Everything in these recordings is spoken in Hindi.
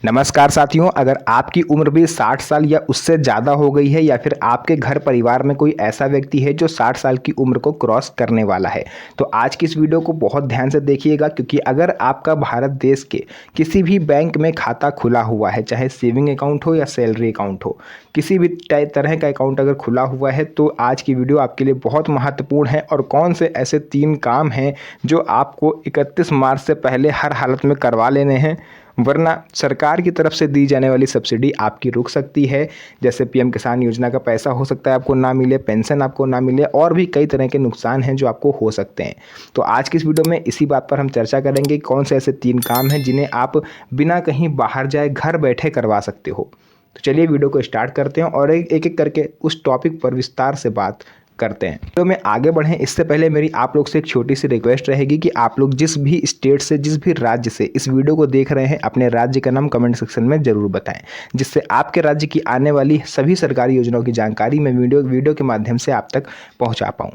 नमस्कार साथियों, अगर आपकी उम्र भी 60 साल या उससे ज़्यादा हो गई है या फिर आपके घर परिवार में कोई ऐसा व्यक्ति है जो 60 साल की उम्र को क्रॉस करने वाला है, तो आज की इस वीडियो को बहुत ध्यान से देखिएगा। क्योंकि अगर आपका भारत देश के किसी भी बैंक में खाता खुला हुआ है, चाहे सेविंग अकाउंट हो या सैलरी अकाउंट हो, किसी भी तरह का अकाउंट अगर खुला हुआ है तो आज की वीडियो आपके लिए बहुत महत्वपूर्ण है। और कौन से ऐसे 3 काम हैं जो आपको 31 मार्च से पहले हर हालत में करवा लेने हैं, वरना सरकार की तरफ से दी जाने वाली सब्सिडी आपकी रुक सकती है। जैसे पीएम किसान योजना का पैसा हो सकता है आपको ना मिले, पेंशन आपको ना मिले, और भी कई तरह के नुकसान हैं जो आपको हो सकते हैं। तो आज की इस वीडियो में इसी बात पर हम चर्चा करेंगे, कौन से ऐसे 3 काम हैं जिन्हें आप बिना कहीं बाहर जाए घर बैठे करवा सकते हो। तो चलिए वीडियो को स्टार्ट करते हैं और एक एक करके उस टॉपिक पर विस्तार से बात करते हैं। तो में आगे बढ़ें इससे पहले मेरी आप लोग से एक छोटी सी रिक्वेस्ट रहेगी कि आप लोग जिस भी स्टेट से, जिस भी राज्य से इस वीडियो को देख रहे हैं, अपने राज्य का नाम कमेंट सेक्शन में ज़रूर बताएं, जिससे आपके राज्य की आने वाली सभी सरकारी योजनाओं की जानकारी मैं वीडियो के माध्यम से आप तक पहुँचा पाऊँ।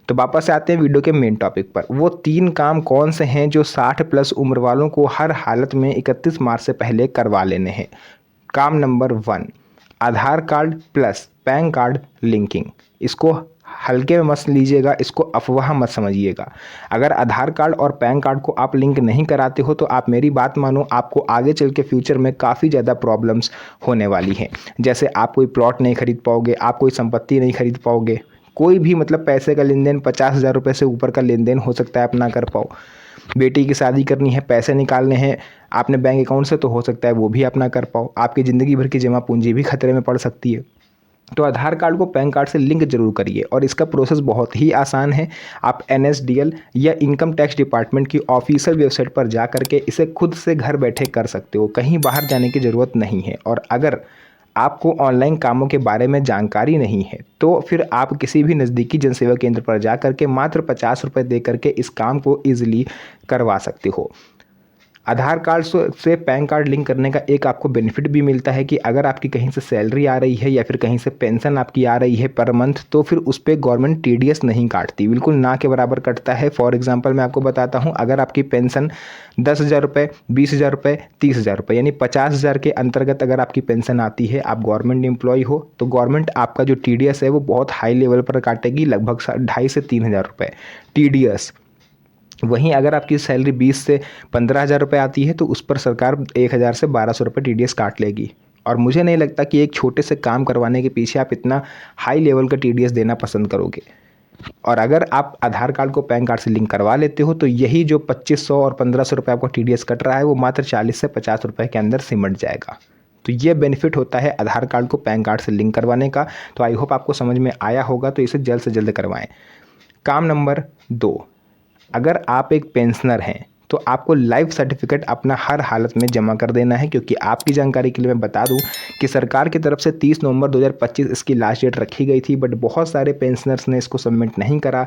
तो वापस आते हैं वीडियो के मेन टॉपिक पर। वो 3 काम कौन से हैं जो 60 प्लस उम्र वालों को हर हालत में 31 मार्च से पहले करवा लेने हैं। काम number 1, Aadhaar card plus PAN card linking. इसको हल्के में मत लीजिएगा, इसको अफवाह मत समझिएगा। अगर आधार कार्ड और पैन कार्ड को आप लिंक नहीं कराते हो तो आप मेरी बात मानो, आपको आगे चल के फ्यूचर में काफ़ी ज़्यादा प्रॉब्लम्स होने वाली हैं। जैसे आप कोई प्लॉट नहीं खरीद पाओगे, आप कोई संपत्ति नहीं खरीद पाओगे, कोई भी मतलब पैसे का लेन देन 50,000 रुपये से ऊपर का लेन देन हो सकता है आप ना कर पाओ। बेटी की शादी करनी है, पैसे निकालने हैं आपने बैंक अकाउंट से, तो हो सकता है वो भी आप ना कर पाओ। आपकी ज़िंदगी भर की जमा पूंजी भी खतरे में पड़ सकती है। तो आधार कार्ड को पैन कार्ड से लिंक जरूर करिए और इसका प्रोसेस बहुत ही आसान है। आप NSDL या इनकम टैक्स डिपार्टमेंट की ऑफिशियल वेबसाइट पर जा करके इसे खुद से घर बैठे कर सकते हो, कहीं बाहर जाने की ज़रूरत नहीं है। और अगर आपको ऑनलाइन कामों के बारे में जानकारी नहीं है तो फिर आप किसी भी नज़दीकी जनसेवा केंद्र पर जा करके मात्र 50 रुपये दे करके इस काम को ईजिली करवा सकते हो। आधार कार्ड से पैन कार्ड लिंक करने का एक आपको बेनिफिट भी मिलता है कि अगर आपकी कहीं से सैलरी आ रही है या फिर कहीं से पेंशन आपकी आ रही है पर मंथ, तो फिर उस पर गवर्नमेंट TDS नहीं काटती, बिल्कुल ना के बराबर कटता है। फॉर एग्जांपल मैं आपको बताता हूं, अगर आपकी पेंशन 10,000 रुपये, 20,000 रुपये, 30,000 रुपये यानी 50,000 के अंतर्गत अगर आपकी पेंशन आती है, आप गवर्नमेंट एम्प्लॉय हो, तो गवर्नमेंट आपका जो TDS है वो बहुत हाई लेवल पर काटेगी, लगभग 2,500 से 3,000 रुपये TDS। वहीं अगर आपकी सैलरी 20 से 15,000 रुपये आती है तो उस पर सरकार 1,000 से 1,200 रुपये TDS काट लेगी। और मुझे नहीं लगता कि एक छोटे से काम करवाने के पीछे आप इतना हाई लेवल का TDS देना पसंद करोगे। और अगर आप आधार कार्ड को पैन कार्ड से लिंक करवा लेते हो तो यही जो 2,500 और 1,500 रुपये आपको TDS कट रहा है वो मात्र 40 से 50 रुपये के अंदर सिमट जाएगा। तो ये बेनिफिट होता है आधार कार्ड को पैन कार्ड से लिंक करवाने का। तो आई होप आपको समझ में आया होगा, तो इसे जल्द से जल्द करवाएं। काम नंबर 2, अगर आप एक पेंशनर हैं तो आपको लाइफ सर्टिफिकेट अपना हर हालत में जमा कर देना है। क्योंकि आपकी जानकारी के लिए मैं बता दूं कि सरकार की तरफ से 30 नवंबर 2025 इसकी लास्ट डेट रखी गई थी, बट बहुत सारे पेंशनर्स ने इसको सबमिट नहीं करा।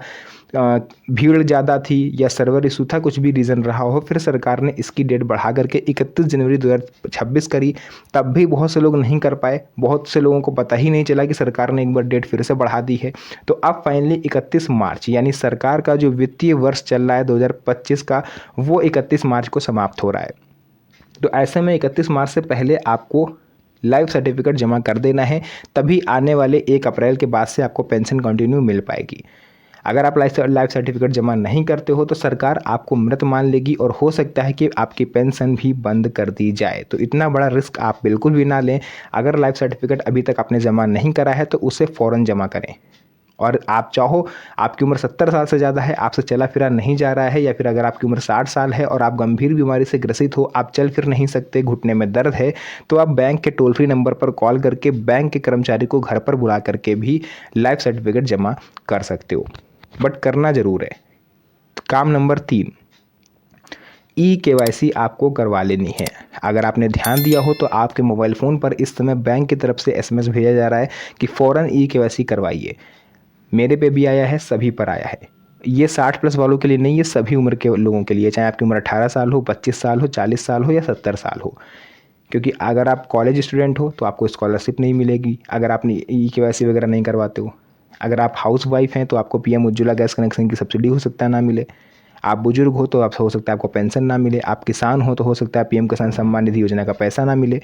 भीड़ ज़्यादा थी या सर्वर इशू था, कुछ भी रीज़न रहा हो, फिर सरकार ने इसकी डेट बढ़ा करके 31 जनवरी 2026 करी। तब भी बहुत से लोग नहीं कर पाए, बहुत से लोगों को पता ही नहीं चला कि सरकार ने एक बार डेट फिर से बढ़ा दी है। तो अब फाइनली 31 मार्च यानी सरकार का जो वित्तीय वर्ष चल रहा है 2025 का, वो 31 मार्च को समाप्त हो रहा है। तो ऐसे में 31 मार्च से पहले आपको लाइफ सर्टिफिकेट जमा कर देना है, तभी आने वाले 1 अप्रैल के बाद से आपको पेंशन कंटिन्यू मिल पाएगी। अगर आप लाइफ सर्टिफिकेट जमा नहीं करते हो तो सरकार आपको मृत मान लेगी और हो सकता है कि आपकी पेंशन भी बंद कर दी जाए। तो इतना बड़ा रिस्क आप बिल्कुल भी ना लें। अगर लाइफ सर्टिफिकेट अभी तक आपने जमा नहीं करा है तो उसे फ़ौरन जमा करें। और आप चाहो, आपकी उम्र 70 साल से ज़्यादा है, आपसे चला फिरा नहीं जा रहा है, या फिर अगर आपकी उम्र 60 साल है और आप गंभीर बीमारी से ग्रसित हो, आप चल फिर नहीं सकते, घुटने में दर्द है, तो आप बैंक के टोल फ्री नंबर पर कॉल करके बैंक के कर्मचारी को घर पर बुला करके भी लाइफ सर्टिफिकेट जमा कर सकते हो, बट करना ज़रूर है। काम नंबर 3, KYC आपको करवा लेनी है। अगर आपने ध्यान दिया हो तो आपके मोबाइल फ़ोन पर इस समय बैंक की तरफ से SMS भेजा जा रहा है कि फ़ौरन KYC करवाइए। मेरे पे भी आया है, सभी पर आया है। ये 60 प्लस वालों के लिए नहीं, ये सभी उम्र के लोगों के लिए, चाहे आपकी उम्र 18 साल हो, 25 साल हो, 40 साल हो या 70 साल हो। क्योंकि अगर आप कॉलेज स्टूडेंट हो तो आपको स्कॉलरशिप नहीं मिलेगी अगर आपने KYC वगैरह नहीं करवाते हो। अगर आप हाउस वाइफ हैं तो आपको PM उज्ज्वला गैस कनेक्शन की सब्सिडी हो सकता है ना मिले। आप बुजुर्ग हो तो आप हो सकता है आपको पेंशन ना मिले, आप किसान हो तो हो सकता है पीएम किसान सम्मान निधि योजना का पैसा ना मिले।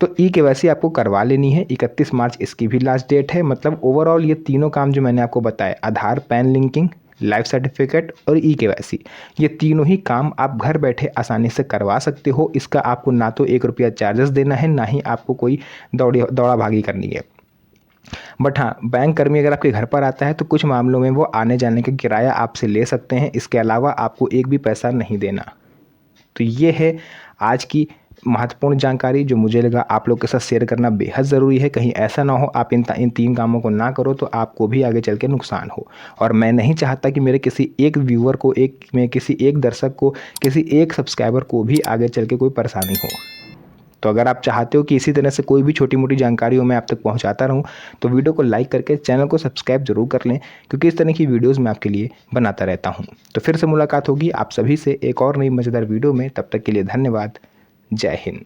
तो ई-केवाईसी आपको करवा लेनी है। 31 मार्च इसकी भी लास्ट डेट है। मतलब ओवरऑल ये तीनों काम जो मैंने आपको बताए, आधार, पैन लिंकिंग, लाइफ सर्टिफिकेट और ई-केवाईसी, ये तीनों ही काम आप घर बैठे आसानी से करवा सकते हो। इसका आपको ना तो 1 रुपया चार्जेस देना है, ना ही आपको कोई दौड़ा भागी करनी है। बट हाँ, बैंक कर्मी अगर आपके घर पर आता है तो कुछ मामलों में वो आने जाने का किराया आपसे ले सकते हैं। इसके अलावा आपको एक भी पैसा नहीं देना। तो ये है आज की महत्वपूर्ण जानकारी जो मुझे लगा आप लोग के साथ शेयर करना बेहद ज़रूरी है। कहीं ऐसा ना हो आप इन 3 कामों को ना करो तो आपको भी आगे चल के नुकसान हो। और मैं नहीं चाहता कि मेरे किसी एक व्यूअर को, किसी एक दर्शक को, किसी एक सब्सक्राइबर को भी आगे चल के कोई परेशानी हो। तो अगर आप चाहते हो कि इसी तरह से कोई भी छोटी-मोटी जानकारी हो मैं आप तक पहुंचाता रहूं, तो वीडियो को लाइक करके चैनल को सब्सक्राइब जरूर कर लें, क्योंकि इस तरह की वीडियोस मैं आपके लिए बनाता रहता हूं। तो फिर से मुलाकात होगी आप सभी से एक और नई मज़ेदार वीडियो में। तब तक के लिए धन्यवाद। जय हिंद।